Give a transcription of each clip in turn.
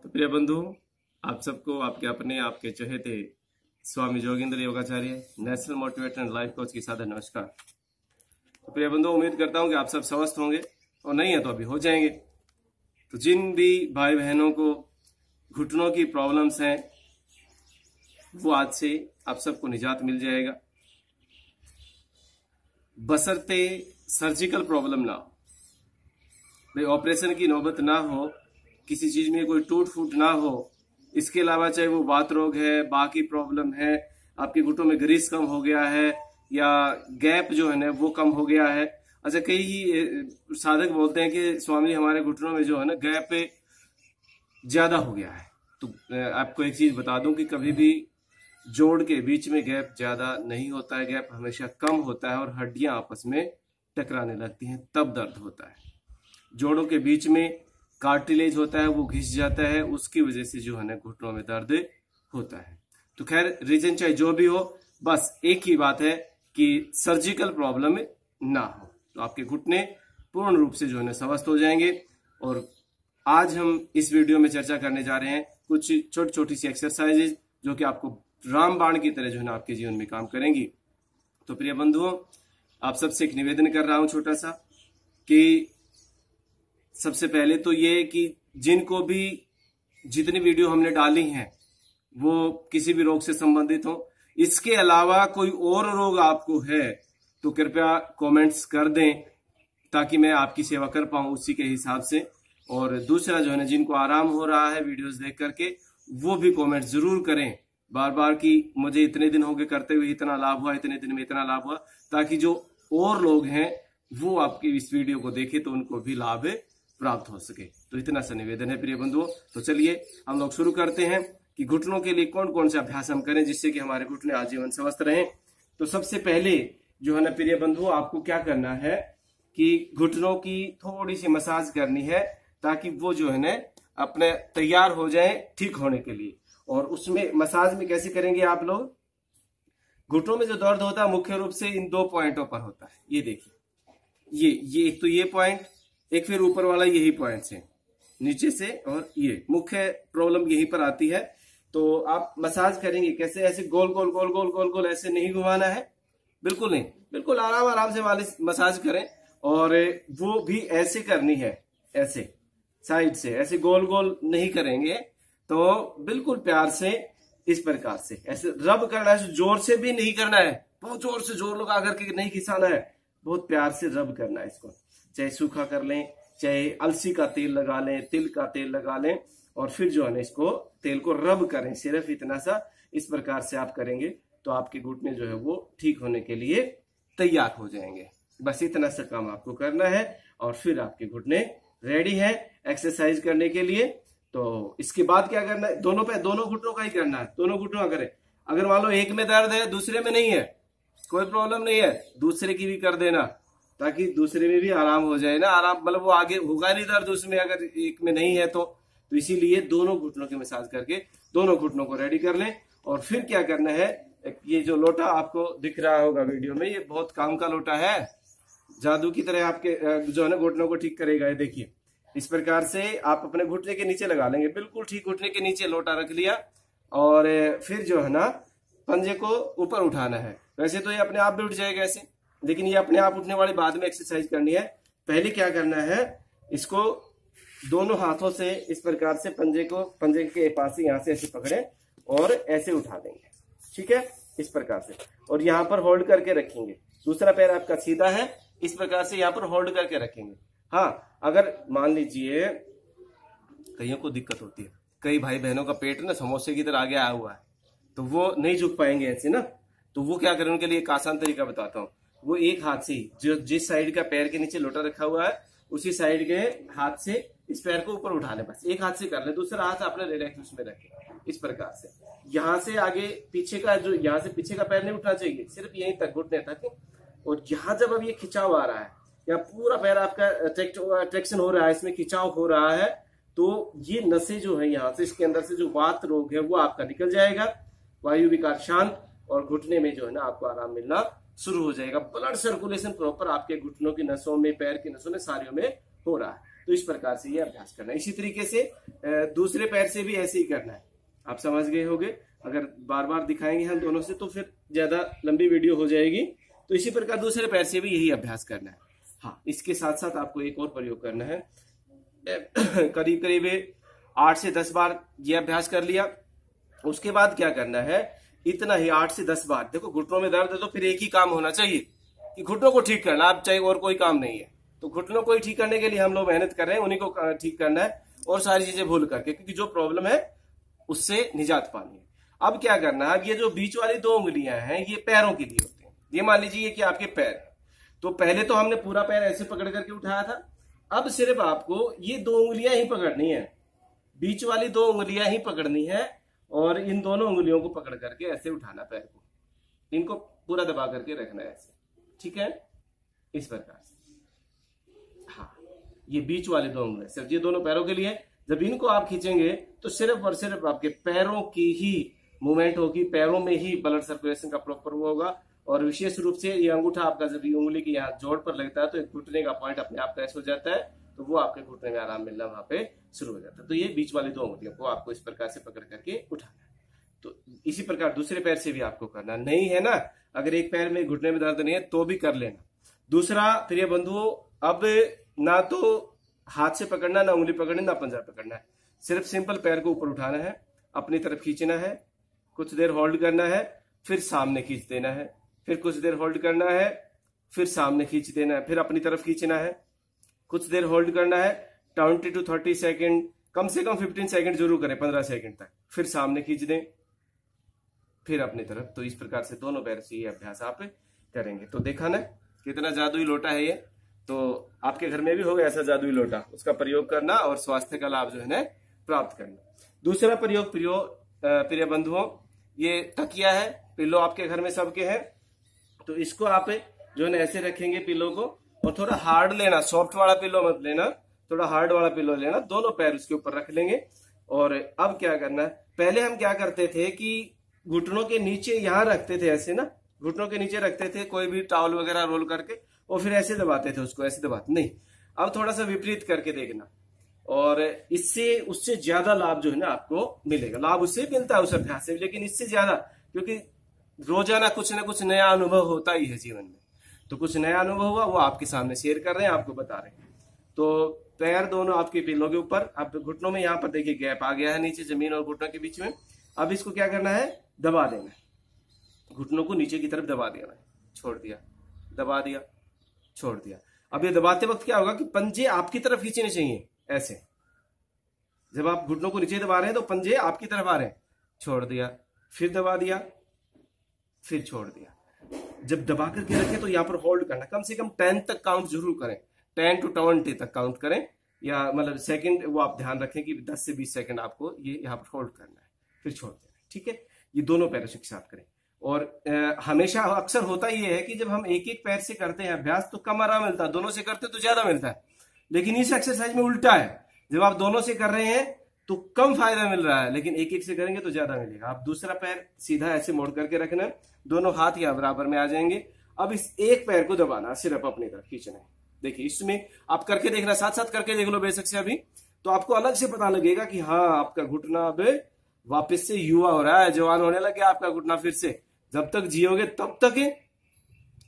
तो प्रिय बंधु, आप सबको आपके अपने आपके चहेते स्वामी जोगेंद्र योगाचार्य national motivator and life coach की सादर नमस्कार। तो प्रिय बंधु, उम्मीद करता हूं कि आप सब स्वस्थ होंगे और नहीं है तो अभी हो जाएंगे। तो जिन भी भाई बहनों को घुटनों की प्रॉब्लम्स हैं वो आज से आप सबको निजात मिल जाएगा, बशर्ते सर्जिकल प्रॉब्लम ना हो, भाई ऑपरेशन की नौबत ना हो, किसी चीज में कोई टूट फूट ना हो। इसके अलावा चाहे वो बात रोग है, बाकी प्रॉब्लम है, आपके घुटनों में ग्रीस कम हो गया है या गैप जो है ना वो कम हो गया है। अच्छा, कई साधक बोलते हैं कि स्वामी हमारे घुटनों में जो है ना गैप ज्यादा हो गया है। तो आपको एक चीज बता दूं कि कभी भी जोड़ के बीच में गैप ज्यादा नहीं होता है, गैप हमेशा कम होता है और हड्डियां आपस में टकराने लगती हैं तब दर्द होता है। जोड़ों के बीच में कार्टिलेज होता है, वो घिस जाता है, उसकी वजह से जो है ना घुटनों में दर्द होता है। तो खैर रीजन चाहे जो भी हो, बस एक ही बात है कि सर्जिकल प्रॉब्लम ना हो तो आपके घुटने पूर्ण रूप से जो है ना स्वस्थ हो जाएंगे। और आज हम इस वीडियो में चर्चा करने जा रहे हैं कुछ छोटी छोटी सी एक्सरसाइजेज जो कि आपको रामबाण की तरह जो है ना आपके जीवन में काम करेंगी। तो प्रिय बंधुओं, आप सबसे एक निवेदन कर रहा हूं छोटा सा कि सबसे पहले तो ये कि जिनको भी जितनी वीडियो हमने डाली हैं वो किसी भी रोग से संबंधित हो, इसके अलावा कोई और रोग आपको है तो कृपया कमेंट्स कर दें ताकि मैं आपकी सेवा कर पाऊं उसी के हिसाब से। और दूसरा जो है ना, जिनको आराम हो रहा है वीडियोस देख करके वो भी कमेंट जरूर करें बार बार कि मुझे इतने दिन हो गए करते हुए इतना लाभ हुआ, इतने दिन में इतना लाभ हुआ, ताकि जो और लोग हैं वो आपकी इस वीडियो को देखें तो उनको भी लाभ प्राप्त हो सके। तो इतना सा निवेदन है प्रिय बंधुओं। तो चलिए हम लोग शुरू करते हैं कि घुटनों के लिए कौन कौन सा अभ्यास हम करें जिससे कि हमारे घुटने आजीवन स्वस्थ रहें। तो सबसे पहले जो है ना प्रिय बंधुओं, आपको क्या करना है कि घुटनों की थोड़ी सी मसाज करनी है ताकि वो जो है ना अपने तैयार हो जाए ठीक होने के लिए। और उसमें मसाज में कैसे करेंगे आप लोग, घुटनों में जो दर्द होता है मुख्य रूप से इन दो पॉइंटों पर होता है। ये देखिए, ये एक तो ये पॉइंट, एक फिर ऊपर वाला यही पॉइंट से नीचे से, और ये मुख्य प्रॉब्लम यहीं पर आती है। तो आप मसाज करेंगे कैसे, ऐसे गोल गोल गोल गोल गोल गोल ऐसे नहीं घुमाना है, बिल्कुल नहीं, बिल्कुल आराम आराम से मालिश मसाज करें। और वो भी ऐसे करनी है, ऐसे साइड से, ऐसे गोल गोल नहीं करेंगे, तो बिल्कुल प्यार से इस प्रकार से ऐसे रब करना है। जोर से भी नहीं करना है, बहुत जोर से जोर लगा करके नहीं खिंचाना है, बहुत प्यार से रब करना है इसको। चाहे सूखा कर लें, चाहे अलसी का तेल लगा लें, तिल का तेल लगा लें, और फिर जो है ना इसको तेल को रब करें, सिर्फ इतना सा। इस प्रकार से आप करेंगे तो आपके घुटने जो है वो ठीक होने के लिए तैयार हो जाएंगे। बस इतना सा काम आपको करना है और फिर आपके घुटने रेडी है एक्सरसाइज करने के लिए। तो इसके बाद क्या करना है, दोनों घुटनों का ही करना है, दोनों घुटनों का करें। अगर मान लो एक में दर्द है दूसरे में नहीं है, कोई प्रॉब्लम नहीं है, दूसरे की भी कर देना ताकि दूसरे में भी आराम हो जाए ना। आराम मतलब वो आगे होगा नहीं दर्द उसमें अगर एक में नहीं है तो इसीलिए दोनों घुटनों के मसाज करके दोनों घुटनों को रेडी कर लें। और फिर क्या करना है, ये जो लोटा आपको दिख रहा होगा वीडियो में, ये बहुत काम का लोटा है, जादू की तरह आपके जो है ना घुटनों को ठीक करेगा। ये देखिए, इस प्रकार से आप अपने घुटने के नीचे लगा लेंगे, बिल्कुल ठीक घुटने के नीचे लोटा रख लिया। और फिर जो है ना पंजे को ऊपर उठाना है। वैसे तो ये अपने आप भी उठ जाएगा ऐसे, लेकिन ये अपने आप उठने वाली बाद में एक्सरसाइज करनी है। पहले क्या करना है, इसको दोनों हाथों से इस प्रकार से पंजे के पास से यहाँ से ऐसे पकड़े और ऐसे उठा देंगे, ठीक है, इस प्रकार से। और यहाँ पर होल्ड करके रखेंगे, दूसरा पैर आपका सीधा है, इस प्रकार से यहाँ पर होल्ड करके रखेंगे। हाँ, अगर मान लीजिए कईयों को दिक्कत होती है, कई भाई बहनों का पेट ना समोसे की तरह आगे आया हुआ है तो वो नहीं झुक पाएंगे ऐसे ना, तो वो क्या करें, उनके लिए एक आसान तरीका बताता हूँ। वो एक हाथ से जो जिस साइड का पैर के नीचे लोटा रखा हुआ है उसी साइड के हाथ से इस पैर को ऊपर उठा ले, बस एक हाथ से कर ले, दूसरा हाथ अपने रिलैक्स उसमें रखे। इस प्रकार से यहाँ से आगे पीछे का, जो यहाँ से पीछे का पैर नहीं उठना चाहिए, सिर्फ यहीं तक, घुटने तक। और यहाँ जब अब ये खिंचाव आ रहा है, या पूरा पैर आपका ट्रैक्शन हो रहा है, इसमें खिंचाव हो रहा है, तो ये नसें जो है यहाँ से, इसके अंदर से जो वात रोग है वो आपका निकल जाएगा, वायु विकार शांत, और घुटने में जो है ना आपको आराम मिलना शुरू हो जाएगा। ब्लड सर्कुलेशन प्रॉपर आपके घुटनों की नसों में, पैर की नसों में, सारियों में हो रहा है। तो इस प्रकार से ये अभ्यास करना है। इसी तरीके से दूसरे पैर से भी ऐसे ही करना है। आप समझ गए होंगे। अगर बार बार दिखाएंगे हम दोनों से तो फिर ज्यादा लंबी वीडियो हो जाएगी। तो इसी प्रकार दूसरे पैर से भी यही अभ्यास करना है। हाँ, इसके साथ साथ आपको एक और प्रयोग करना है। करीब करीब 8 से 10 बार ये अभ्यास कर लिया। उसके बाद क्या करना है, इतना ही 8 से 10 बार। देखो घुटनों में दर्द है तो फिर एक ही काम होना चाहिए कि घुटनों को ठीक करना, आप चाहे और कोई काम नहीं है। तो घुटनों को ही ठीक करने के लिए हम लोग मेहनत कर रहे हैं, उन्हीं को ठीक करना है और सारी चीजें भूल करके, क्योंकि जो प्रॉब्लम है उससे निजात पानी है। अब क्या करना है, ये जो बीच वाली 2 उंगलियां हैं ये पैरों के लिए होती हैं। ये मान लीजिए कि आपके पैर, तो पहले तो हमने पूरा पैर ऐसे पकड़ करके उठाया था। अब सिर्फ आपको ये 2 उंगलियां ही पकड़नी है, बीच वाली 2 उंगलियां ही पकड़नी है और इन दोनों उंगलियों को पकड़ करके ऐसे उठाना पैर को, इनको पूरा दबा करके रखना है ऐसे, ठीक है, इस प्रकार से। हाँ, ये बीच वाले 2 उंगलियां सिर्फ ये दोनों पैरों के लिए। जब इनको आप खींचेंगे तो सिर्फ और सिर्फ आपके पैरों की ही मूवमेंट होगी, पैरों में ही ब्लड सर्कुलेशन का प्रॉपर वो होगा। और विशेष रूप से ये अंगूठा आपका जब ये उंगली की यहाँ जोड़ पर लगता है तो एक घुटने का पॉइंट अपने आप क्रैश हो जाता है, तो वो आपके घुटने में आराम मिलना वहां पे शुरू हो जाता है। तो ये बीच वाली 2 उंगलियों को आपको इस प्रकार से पकड़ करके उठाना है। तो इसी प्रकार दूसरे पैर से भी आपको करना नहीं है ना। अगर एक पैर में घुटने में दर्द नहीं है तो भी कर लेना। दूसरा प्रिय बंधुओं, अब ना तो हाथ से पकड़ना, ना उंगली पकड़नी, ना पंजा पकड़ना है। सिर्फ सिंपल पैर को ऊपर उठाना है, अपनी तरफ खींचना है, कुछ देर होल्ड करना है, फिर सामने खींच देना है, फिर कुछ देर होल्ड करना है, फिर सामने खींच देना है, फिर अपनी तरफ खींचना है, कुछ देर होल्ड करना है, 20 to 30 सेकेंड, कम से कम 15 सेकेंड जरूर करें, 15 सेकेंड तक, फिर सामने खींच दें, फिर अपनी तरफ। तो इस प्रकार से दोनों पैर से ये अभ्यास आप करेंगे। तो देखा ना कितना जादुई लोटा है ये। तो आपके घर में भी होगा ऐसा जादुई लोटा, उसका प्रयोग करना और स्वास्थ्य का लाभ जो है ना प्राप्त करना। दूसरा प्रयोग प्रिय बंधुओं, ये तकिया है, पिल्लो आपके घर में सबके हैं। तो इसको आप जो है ना ऐसे रखेंगे पिल्लो को, और थोड़ा हार्ड लेना, सॉफ्ट वाला पिल्लो मत लेना, थोड़ा हार्ड वाला पिल्लो लेना। दोनों पैर उसके ऊपर रख लेंगे। और अब क्या करना है, पहले हम क्या करते थे कि घुटनों के नीचे यहाँ रखते थे ऐसे ना, घुटनों के नीचे रखते थे कोई भी टॉवल वगैरह रोल करके, और फिर ऐसे दबाते थे उसको, ऐसे दबाते नहीं। अब थोड़ा सा विपरीत करके देखना, और इससे उससे ज्यादा लाभ जो है ना आपको मिलेगा। लाभ उससे मिलता है उस अभ्यास से, लेकिन इससे ज्यादा, क्योंकि रोजाना कुछ ना कुछ नया अनुभव होता ही है जीवन में। तो कुछ नया अनुभव हुआ वो आपके सामने शेयर कर रहे हैं, आपको बता रहे हैं। तो पैर दोनों आपके पिल्लों के ऊपर, अब घुटनों में यहाँ पर देखिए गैप आ गया है नीचे जमीन और घुटनों के बीच में। अब इसको क्या करना है, दबा देना है, घुटनों को नीचे की तरफ दबा देना है, छोड़ दिया, दबा दिया, छोड़ दिया। अब ये दबाते वक्त क्या होगा कि पंजे आपकी तरफ खींचने चाहिए ऐसे। जब आप घुटनों को नीचे दबा रहे हैं तो पंजे आपकी तरफ आ रहे हैं, छोड़ दिया, फिर दबा दिया, फिर छोड़ दिया। जब दबा करके रखें तो यहाँ पर होल्ड करना, कम से कम 10 तक काउंट जरूर करें, 10 to 20 तक काउंट करें, या मतलब सेकंड वो आप ध्यान रखें कि 10 से 20 सेकंड आपको ये यहाँ पर होल्ड करना है, फिर छोड़ देना है, ठीक है। ये दोनों पैरों से साथ करें। और हमेशा अक्सर होता ये है कि जब हम एक एक पैर से करते हैं अभ्यास तो कम आराम मिलता है, दोनों से करते तो ज्यादा मिलता है। लेकिन इस एक्सरसाइज में उल्टा है, जब आप दोनों से कर रहे हैं तो कम फायदा मिल रहा है, लेकिन एक एक से करेंगे तो ज्यादा मिलेगा। आप दूसरा पैर सीधा ऐसे मोड़ करके रखना, दोनों हाथ यहाँ बराबर में आ जाएंगे। अब इस एक पैर को दबाना, सिर्फ अपनी तरफ खींचना है। देखिए इसमें आप करके देखना, साथ साथ करके देख लो बेशक से अभी, तो आपको अलग से पता लगेगा कि हाँ आपका घुटना अब वापस से युवा हो रहा है, जवान होने लगे आपका घुटना फिर से। जब तक जियोगे तब तक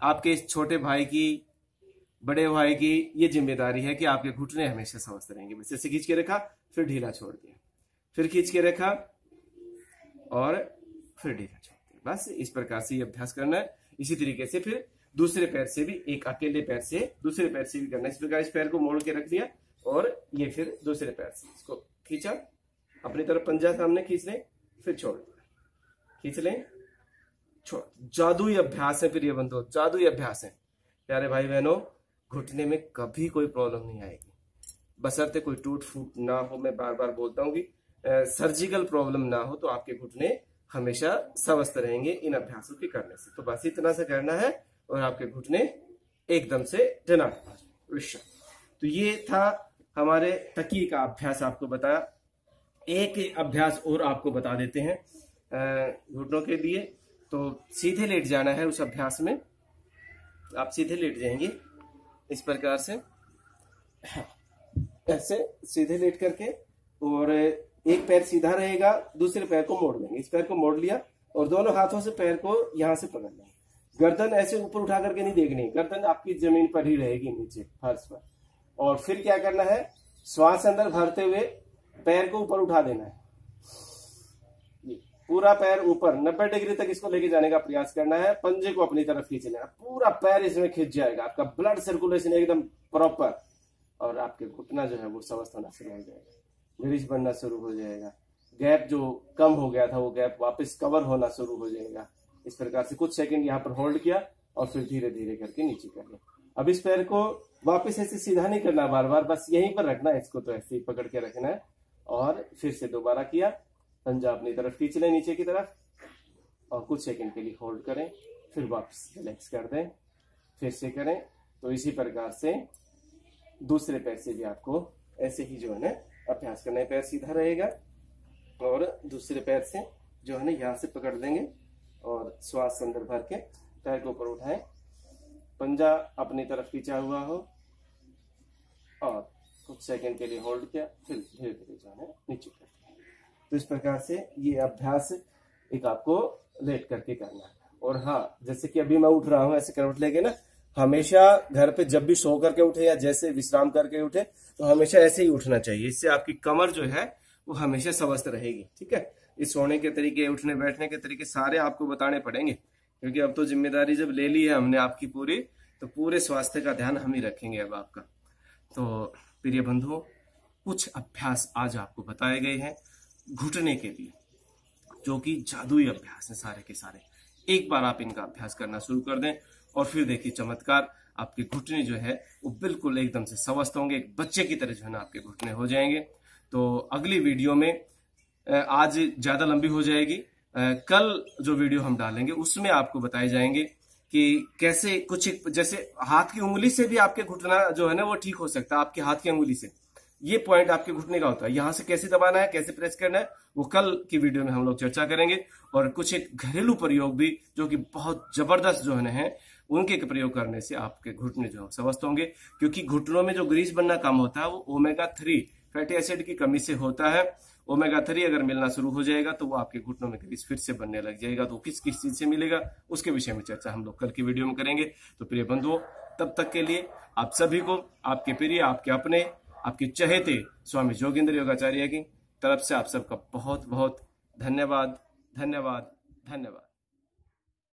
आपके इस छोटे भाई की, बड़े भाई की ये जिम्मेदारी है कि आपके घुटने हमेशा स्वस्थ रहेंगे। बस ऐसे खींच के रखा, फिर ढीला छोड़ दिया, फिर खींच के रखा और फिर ढीला छोड़ दिया। बस इस प्रकार से ये अभ्यास करना है। इसी तरीके से फिर दूसरे पैर से भी, एक अकेले पैर से दूसरे पैर से भी करना है। इस प्रकार इस पैर को मोड़ के रख दिया और ये फिर दूसरे पैर से इसको खींचा, अपनी तरफ पंजा सामने खींच लें, फिर छोड़ दिया, खींच लें, छोड़। जादुई अभ्यास है फिर ये बंधु, जादुई अभ्यास है प्यारे भाई बहनों। घुटने में कभी कोई प्रॉब्लम नहीं आएगी, बशर्ते कोई टूट फूट ना हो। मैं बार बार बोलता हूँ कि सर्जिकल प्रॉब्लम ना हो, तो आपके घुटने हमेशा स्वस्थ रहेंगे इन अभ्यासों के करने से। तो बस इतना से करना है और आपके घुटने एकदम से टनाटन। तो ये था हमारे तकिए का अभ्यास, आपको बताया। एक अभ्यास और आपको बता देते हैं घुटनों के लिए। तो सीधे लेट जाना है उस अभ्यास में, आप सीधे लेट जाएंगे इस प्रकार से। ऐसे सीधे लेट करके, और एक पैर सीधा रहेगा, दूसरे पैर को मोड़ लेंगे। इस पैर को मोड़ लिया और दोनों हाथों से पैर को यहां से पकड़ लेंगे। गर्दन ऐसे ऊपर उठा करके नहीं देखनी, गर्दन आपकी जमीन पर ही रहेगी, नीचे फर्श पर। और फिर क्या करना है, श्वास अंदर भरते हुए पैर को ऊपर उठा देना है, पूरा पैर ऊपर 90 डिग्री तक इसको लेके जाने का प्रयास करना है। पंजे को अपनी तरफ खींच लेना, पूरा पैर इसमें खिंच जाएगा, आपका ब्लड सर्कुलेशन एकदम प्रॉपर, और आपके घुटना जो है वो स्वस्थ होना शुरू हो जाएगा, ग्रीस बनना शुरू हो जाएगा, गैप जो कम हो गया था वो गैप वापस कवर होना शुरू हो जाएगा। इस प्रकार से कुछ सेकंड यहाँ पर होल्ड किया और फिर धीरे धीरे करके नीचे कर लिया। अब इस पैर को वापस ऐसे सीधा नहीं करना बार बार, बस यहीं पर रखना है, इसको तो ऐसे ही पकड़ के रखना है। और फिर से दोबारा किया, पंजा अपनी तरफ खींच लें नीचे की तरफ, और कुछ सेकंड के लिए होल्ड करें, फिर वापस रिलैक्स कर दें, फिर से करें। तो इसी प्रकार से दूसरे पैर से भी आपको ऐसे ही जो है ना अभ्यास करना है। पैर सीधा रहेगा और दूसरे पैर से जो है ना यहाँ से पकड़ लेंगे और श्वास अंदर भर के पैर को ऊपर उठाएं, पंजा अपनी तरफ खींचा हुआ हो, और कुछ सेकंड के लिए होल्ड किया, फिर धीरे धीरे जो है नीचे कर दिया। तो इस प्रकार से ये अभ्यास एक आपको लेट करके करना है। और हाँ, जैसे कि अभी मैं उठ रहा हूँ ऐसे करवट लेके ना, हमेशा घर पे जब भी सो करके उठे या जैसे विश्राम करके उठे तो हमेशा ऐसे ही उठना चाहिए। इससे आपकी कमर जो है वो हमेशा स्वस्थ रहेगी। ठीक है, इस सोने के तरीके, उठने बैठने के तरीके सारे आपको बताने पड़ेंगे, क्योंकि अब तो जिम्मेदारी जब ले ली है हमने आपकी पूरी, तो पूरे स्वास्थ्य का ध्यान हम ही रखेंगे अब आपका। तो प्रिय बंधुओं, कुछ अभ्यास आज आपको बताए गए हैं घुटने के लिए, जो कि जादुई अभ्यास है सारे के सारे। एक बार आप इनका अभ्यास करना शुरू कर दें और फिर देखिए चमत्कार, आपके घुटने जो है वो बिल्कुल एकदम से स्वस्थ होंगे, एक बच्चे की तरह जो है ना आपके घुटने हो जाएंगे। तो अगली वीडियो में, आज ज्यादा लंबी हो जाएगी, कल जो वीडियो हम डालेंगे उसमें आपको बताए जाएंगे कि कैसे कुछ, जैसे हाथ की उंगली से भी आपके घुटना जो है ना वो ठीक हो सकता है। आपके हाथ की उंगली से ये पॉइंट आपके घुटने का होता है, यहां से कैसे दबाना है, कैसे प्रेस करना है, वो कल की वीडियो में हम लोग चर्चा करेंगे। और कुछ एक घरेलू प्रयोग भी जो कि बहुत जबरदस्त जो है उनके प्रयोग करने से आपके घुटने जो स्वस्थ होंगे, क्योंकि घुटनों में जो ग्रीस बनना कम होता है वो ओमेगा-3 फैटी एसिड की कमी से होता है। ओमेगा-3 अगर मिलना शुरू हो जाएगा तो वो आपके घुटनों में ग्रीस फिर से बनने लग जाएगा। तो किस किस चीज से मिलेगा उसके विषय में चर्चा हम लोग कल की वीडियो में करेंगे। तो प्रिय बंधुओं, तब तक के लिए आप सभी को, आपके प्रिय, आपके अपने, आपके चहेते स्वामी जोगेंद्र योगाचार्य की तरफ से आप सबका बहुत बहुत धन्यवाद, धन्यवाद, धन्यवाद।